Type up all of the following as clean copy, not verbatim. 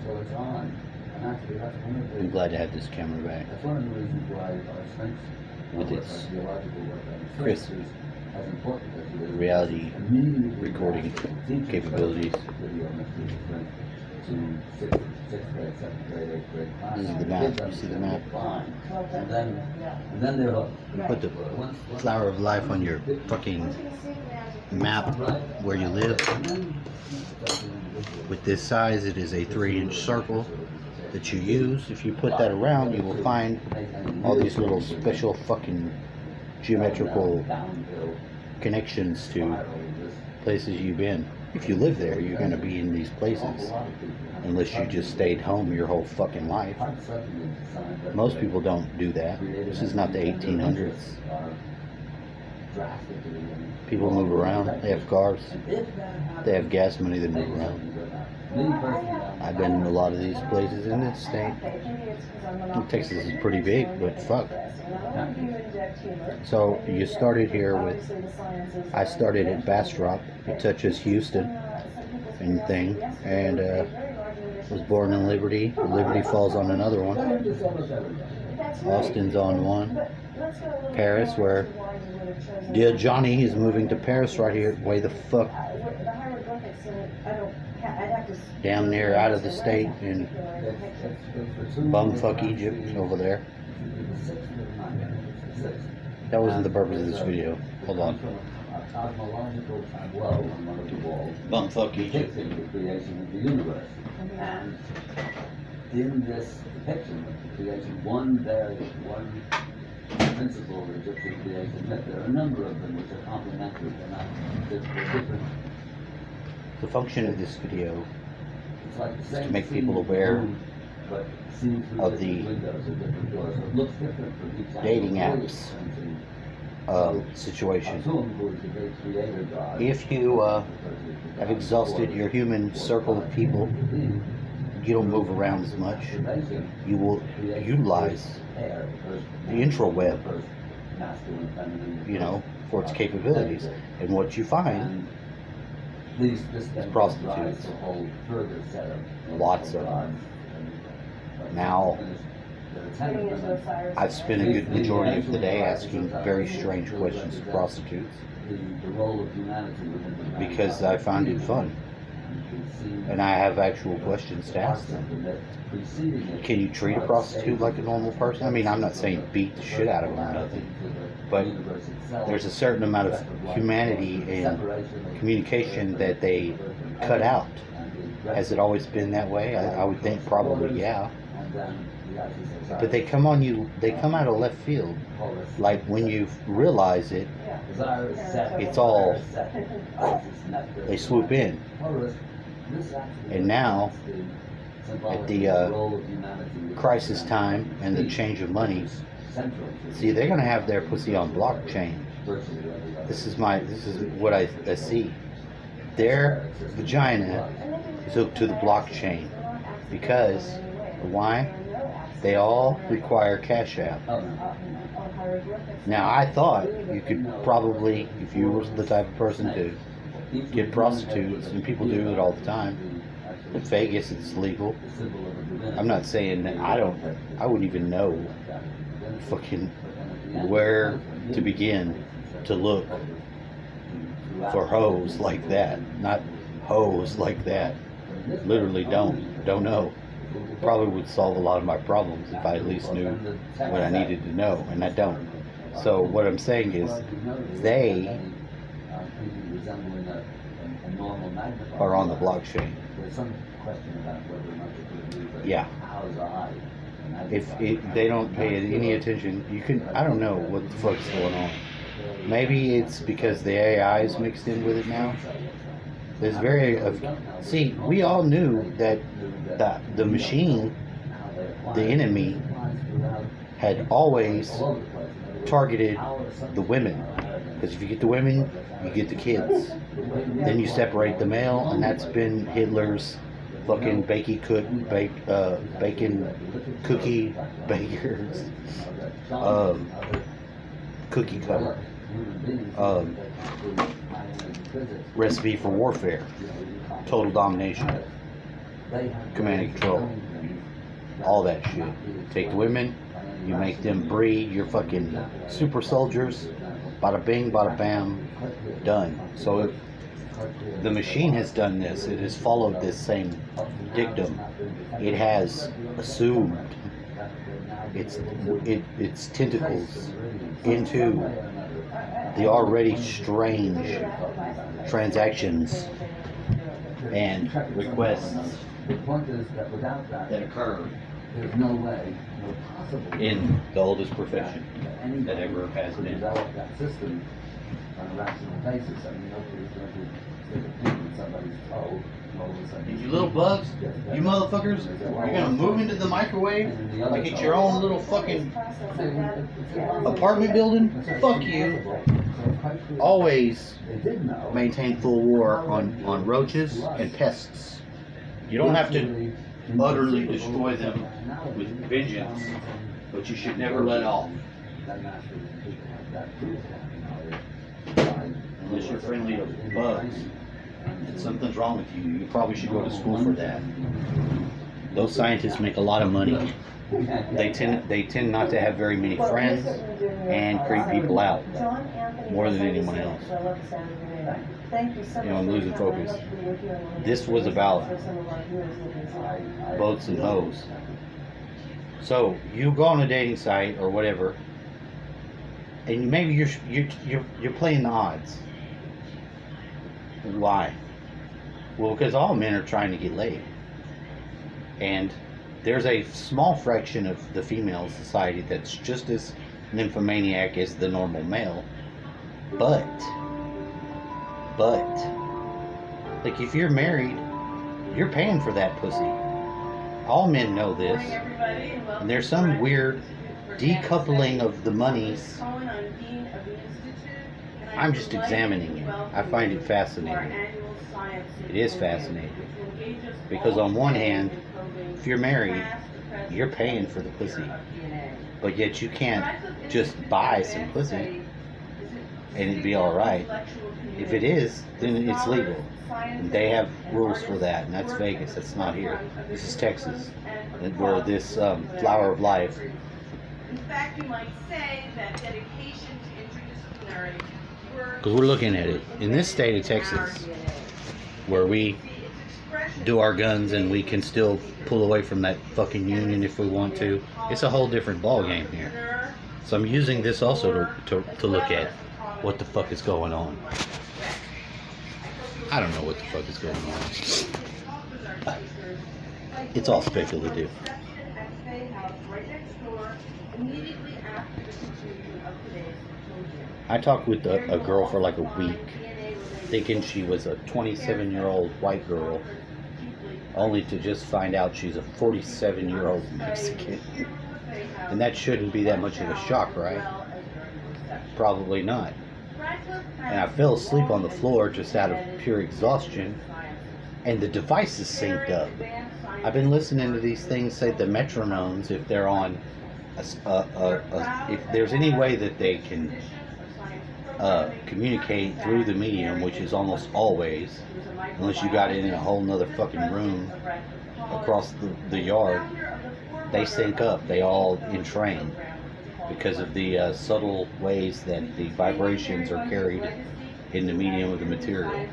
until it's on. And actually, that's one of the. I'm glad to have this camera back. That's one of the reasons why our Sphinx, With its geological work on crisp Sphinx is as important as it is. reality Immediately recording teaches capabilities. video messages to sixth grade, seventh grade, eighth grade class. This is the map. You see the map? And then they're hooked. You put the flower of life on your fucking map where you live. With this size, it is a 3-inch circle that you use. If you put that around, you will find all these little special fucking geometrical connections to places you've been. If you live there, you're going to be in these places, unless you just stayed home your whole fucking life. Most people don't do that. This is not the 1800s. People move around. They have cars. They have gas money. They move around. I've been in a lot of these places in this state. Texas is pretty big, but fuck. So you started here with, I started at Bastrop. It touches Houston and thing, and was born in Liberty. Liberty falls on another one. Austin's on one. Paris, where dear Johnny is moving to Paris right here. Way the fuck down there out of the state in bumfuck Egypt over there. That wasn't the purpose of this video. Hold on. Bumfuck Egypt. And in this depiction of the creation, one principle of Egyptian creation myth, there are a number of them which are complementary. They're different. The function of this video It's like the same to make scene, people aware but seen through of the different windows or different doors. So it looks different from each dating angle. apps So situation. Atum, who is the great creator god, If you have exhausted your human circle of people, you don't move around as much. You will utilize the intraweb, you know, for its capabilities. And what you find is prostitutes. Lots of them. Now, I've spent a good majority of the day asking very strange questions to prostitutes because I find it fun. And I have actual questions to ask them. Can you treat a prostitute like a normal person? I mean, I'm not saying beat the shit out of them or nothing, but there's a certain amount of humanity and communication that they cut out. Has it always been that way? I would think probably, yeah. But they come on you, they come out of left field. Like when you realize it, it's all, they swoop in. And now, at the crisis time and the change of money, see, they're going to have their pussy on blockchain. This is what I see. Their vagina is hooked to the blockchain because why? They all require Cash App. Now, I thought you could probably, if you were the type of person to get prostitutes, and people do it all the time. In Vegas, it's legal. I'm not saying that I wouldn't even know fucking where to begin to look for hoes like that. Not hoes like that. Literally don't know. Probably would solve a lot of my problems if I at least knew what I needed to know, and I don't. So what I'm saying is, they are on the blockchain. Yeah. If they don't pay any attention, you can. I don't know what the fuck's going on. Maybe it's because the AI is mixed in with it now. There's see, we all knew that the machine, the enemy, had always targeted the women. Because if you get the women, you get the kids. Then you separate the male, and that's been Hitler's fucking bacon cookie bakers, cookie cutter, recipe for warfare, total domination. command and control, all that shit. Take the women, you make them breed your fucking super soldiers, bada bing, bada bam, done. So if the machine has done this, it has followed this same dictum. It has assumed its tentacles into the already strange transactions and requests that occur there's no way, no possible in the oldest profession that ever has to been. develop that system on a rational basis. I mean, nobody's going to stick a pin in somebody's toe. And all of a sudden, You little bugs, you motherfuckers, you're gonna move into the microwave like it's your own little fucking apartment building? Fuck you. Always maintain full war on roaches and pests. You don't have to utterly destroy them with vengeance, but you should never let off. Unless you're friendly to bugs and something's wrong with you, you probably should go to school for that. Those scientists make a lot of money. They tend not to have very many friends and creep people out more than anyone else. You know, I'm losing focus. This was about boats and hoes. So you go on a dating site or whatever, and maybe you're playing the odds. Why? Well, because all men are trying to get laid, and there's a small fraction of the female society that's just as nymphomaniac as the normal male. But like if you're married, you're paying for that pussy. All men know this, and there's some weird decoupling of the monies. I'm just examining it. I find it fascinating. It is fascinating. Because on one hand, if you're married, you're paying for the pussy. But yet you can't just buy some pussy and it'd be alright. If it is, then it's legal. And they have rules for that, and that's Vegas. That's not here. This is Texas, where this flower of life. In fact, you might say that dedication to interdisciplinary work. Because we're looking at it in this state of Texas, where we do our guns and we can still pull away from that fucking union if we want to. It's a whole different ball game here. So I'm using this also to look at what the fuck is going on. I don't know what the fuck is going on. It's all speculative. I talked with a girl for like a week, thinking she was a 27-year-old white girl, only to just find out she's a 47-year-old Mexican. And that shouldn't be that much of a shock, right? Probably not. And I fell asleep on the floor just out of pure exhaustion, and the device is synced up. I've been listening to these things say the metronomes, if they're on, if there's any way that they can communicate through the medium, which is almost always, unless you got it in a whole nother fucking room across the yard, they sync up. They all entrain because of the subtle ways that the vibrations are carried in the medium of the material.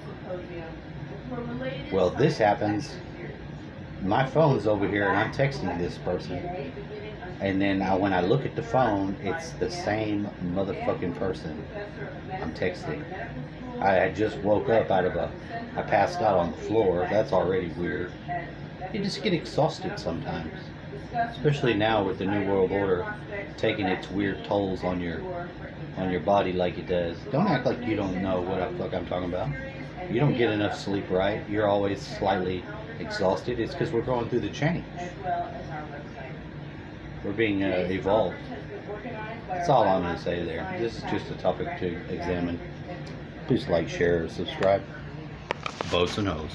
Well, this happens. My phone's over here and I'm texting this person, and then when I look at the phone, it's the same motherfucking person I'm texting. I had just woke up I passed out on the floor. That's already weird. You just get exhausted sometimes, especially now with the New World Order taking its weird tolls on your body like it does. Don't act like you don't know what the fuck I'm talking about. You don't get enough sleep, right? You're always slightly exhausted. It's because we're going through the change. We're being evolved. That's all I'm going to say there. This is just a topic to examine. Please like, share, subscribe. Boats and hoes.